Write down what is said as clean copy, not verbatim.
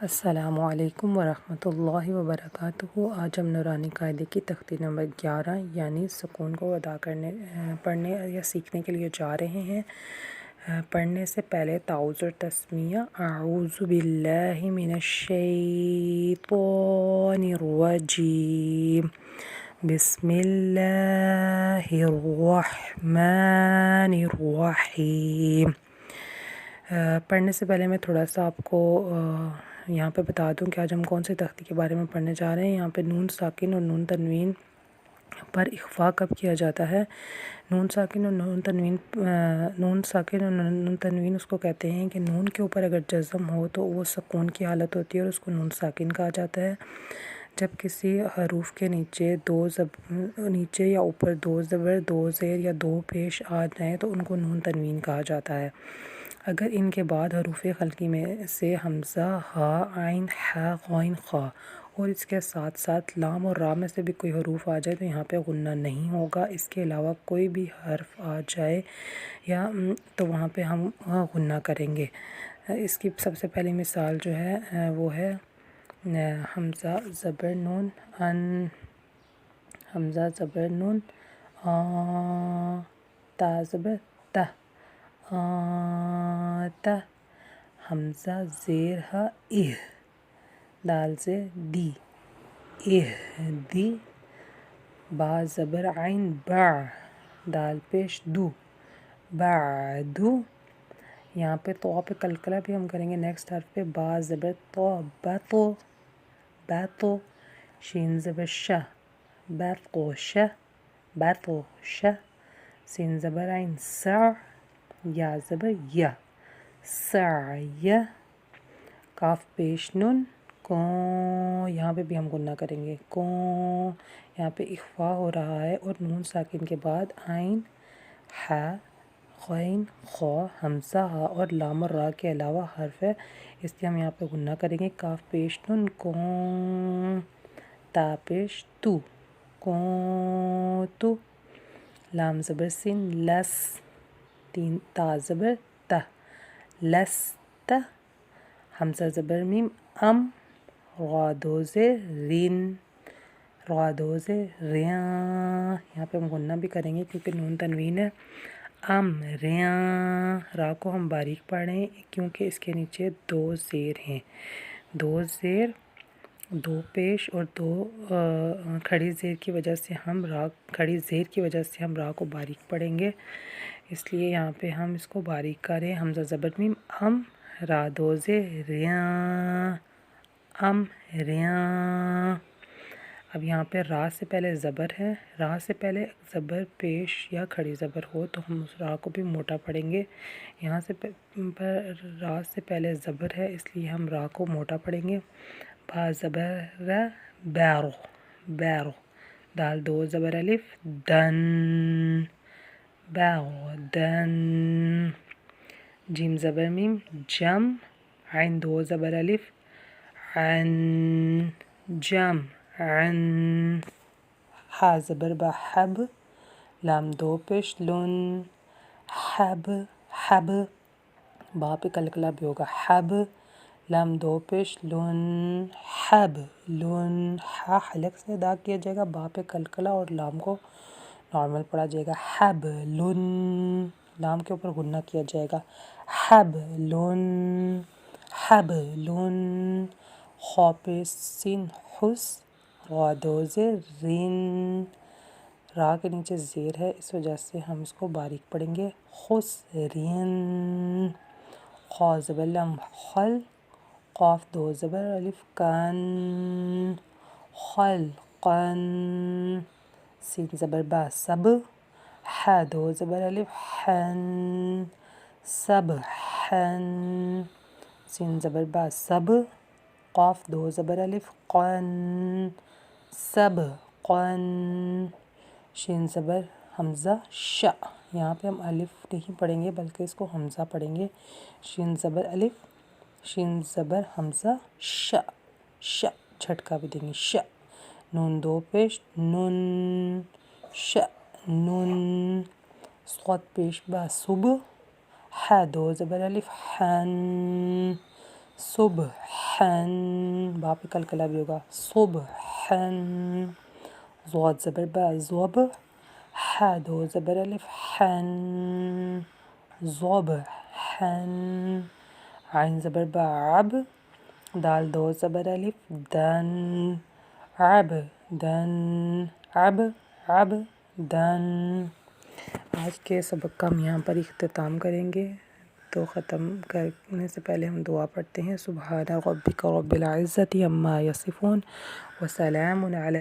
السلام علیکم ورحمۃ اللہ وبرکاتہ۔ آج ہم نورانی قاعدے کی تختی نمبر 11 یعنی سکون کو ادا کرنے پڑھنے یا سیکھنے کے لیے جا رہے ہیں۔ پڑھنے سے پہلے تعوذ اور تسمیہ۔ اعوذ باللہ من الشیطان الرجیم، بسم اللہ الرحمن الرحیم۔ پڑھنے سے پہلے میں تھوڑا سا آپ کو یہاں پہ بتا دوں کہ آج ہم کون سی تختی کے بارے میں پڑھنے جا رہے ہیں۔ یہاں پہ نون ساکن اور نون تنوین پر اخفا کب کیا جاتا ہے؟ نون ساکن اور نون تنوین اس کو کہتے ہیں کہ نون کے اوپر اگر جزم ہو تو وہ سکون کی حالت ہوتی ہے اور اس کو نون ساکن کہا جاتا ہے۔ جب کسی حروف کے نیچے نیچے یا اوپر دو زبر، دو زیر یا دو پیش آ جائیں تو ان کو نون تنوین کہا جاتا ہے۔ اگر ان کے بعد حروف خلقی میں سے حمزہ، ہا، عین، حا، غین، خا اور اس کے ساتھ ساتھ لام اور را میں سے بھی کوئی حروف آ جائے تو یہاں پہ غنہ نہیں ہوگا۔ اس کے علاوہ کوئی بھی حرف آ جائے تو وہاں پہ ہم غنہ کریں گے۔ اس کی سب سے پہلی مثال جو ہے وہ ہے حمزہ زبر نون ان، حمزہ زبر نون آ، تا زبر تا، آتا، حمزہ زیر ہا اہ، دال زیر دی، اہدی، با زبر عین با، دال پیش دو، بعدو۔ یہاں پہ تو پہ قلقلہ بھی ہم کریں گے نیکسٹ حرف پہ۔ با زبر تو، باتو، باتو، شین زبر شا، باتوش، باتوش، سین زبر عین سا، یا زبر یا، سعی، کاف پیش نون کو، یہاں پہ بھی ہم غنہ کریں گے کو۔ یہاں پہ اخفا ہو رہا ہے اور نون ساکن کے بعد عین، حا، غین، خا، حمزہ ہا اور لام اور را کے علاوہ حرف ہے، اس لیے ہم یہاں پہ غنہ کریں گے۔ کاف پیش نون کو، تا پیش تو، کو تو، لام زبر سین لس، تین تا زبر تا، لست، حمزہ زبر میم ام، را دو زیر رین، را دو زیر ریاں، یہاں پہ ہم غنہ بھی کریں گے کیونکہ نون تنوین ہے۔ ام ریاں، را کو ہم باریک پڑھ رہے ہیں کیونکہ اس کے نیچے دو زیر ہیں، دو زیر، دو پیش اور دو کھڑی زیر کی وجہ سے ہم را کو باریک پڑھیں گے، اس لیے یہاں پہ ہم اس کو باریک کریں۔ حمزہ زبر میم ام، را دو زیر ریاں، ام ریاں۔ اب یہاں پہ را سے پہلے زبر ہے، را سے پہلے زبر پیش یا کھڑی زبر ہو تو ہم اس را کو بھی موٹا پڑھیں گے۔ یہاں سے را سے پہلے زبر ہے اس لیے ہم را کو موٹا پڑھیں گے۔ با زبر بیرو، بیرو، دال دو زبر الف دن، بعدن، جیم زبر میم جم، عین دو زبر الف عن، جمعن، حا زبر با حب، لام دو پیش لن، حب، حب، با پہ قلقلہ بھی ہوگا حب، لام دو پیش لن، حب لن، حا حلق سے ادا کیا جائے گا، با پہ قلقلہ اور لام کو نارمل پڑھا جائے گا۔ حب لن، لام کے اوپر غنہ کیا جائے گا، حب لن، حب لن، خا پہ سین حس، غا دو زیر رین، را کے نیچے زیر ہے اس وجہ سے ہم اس کو باریک پڑھیں گے، خسرین، خا زبر لم خل، قاف دو زبر الف کن، خلقن، سین زبر با سب، حا دو زبر الف حن، سبحن، سین زبر با سب، قاف دو زبر الف قن، سبقن، شین زبر حمزہ شا، یہاں پہ ہم الف نہیں پڑھیں گے بلکہ اس کو حمزہ پڑھیں گے۔ شین زبر الف، شین زبر حمزہ شا، شا، جھٹکا بھی دیں گے شا، نون دو پیش نن، شأنن، صاد پیش با صب، حا دو زبر الف حن، صبحن، با پہ کلکلا بھی ہوگا، صبحن. ضاد زبر با، ضب، ح دو زبر الف، حن، ضبحن. عین زبر با، عب، دال دو زبر الف، دن، عبدن، عبدن. آج کے سبق کا ہم یہاں پر اختتام کریں گے، تو ختم کرنے سے پہلے ہم دعا پڑھتے ہیں. سبحان ربک رب العزت عما یصفون وسلام علی